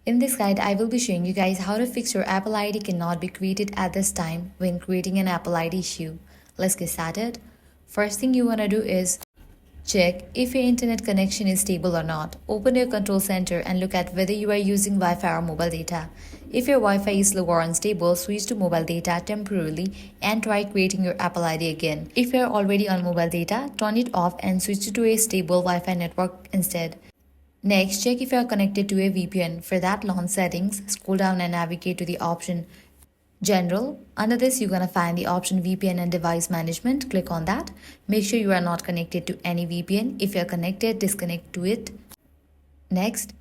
In this guide, I will be showing you guys how to fix your Apple ID cannot be created at this time when creating an Apple ID issue. Let's get started. First thing you want to do is check if your internet connection is stable or not. Open your control center and look at whether you are using Wi-Fi or mobile data. If your Wi-Fi is slow or unstable, switch to mobile data temporarily and try creating your Apple ID again. If you are already on mobile data, turn it off and switch to a stable Wi-Fi network instead. Next, check if you are connected to a VPN. For that, launch settings, scroll down and navigate to the option General. Under this, you're gonna find the option VPN and device management. Click on that. Make sure you are not connected to any VPN. If you're connected, disconnect to it. Next,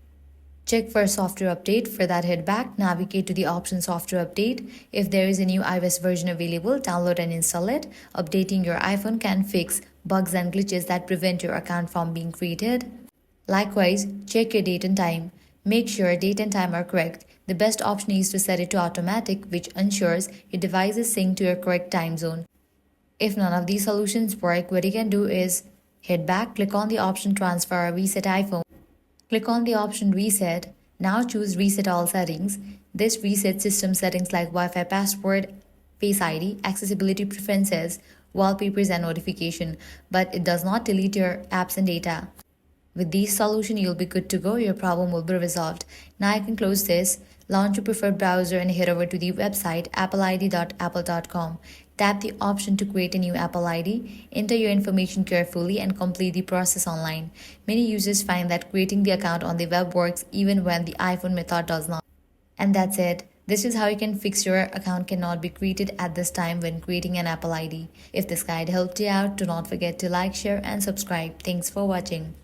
check for software update. For that, head back, navigate to the option software update. If there is a new iOS version available, download and install it. Updating your iPhone can fix bugs and glitches that prevent your account from being created. Likewise, check your date and time. Make sure date and time are correct. The best option is to set it to automatic, which ensures your device is synced to your correct time zone. If none of these solutions work, what you can do is head back, click on the option Transfer or Reset iPhone. Click on the option Reset. Now choose Reset All Settings. This resets system settings like Wi-Fi password, Face ID, accessibility preferences, wallpapers, and notification, but it does not delete your apps and data. With these solutions, you'll be good to go. Your problem will be resolved. Now you can close this, launch your preferred browser and head over to the website appleid.apple.com. Tap the option to create a new Apple ID, enter your information carefully and complete the process online. Many users find that creating the account on the web works even when the iPhone method does not. And that's it. This is how you can fix your account cannot be created at this time when creating an Apple ID. If this guide helped you out, do not forget to like, share and subscribe. Thanks for watching.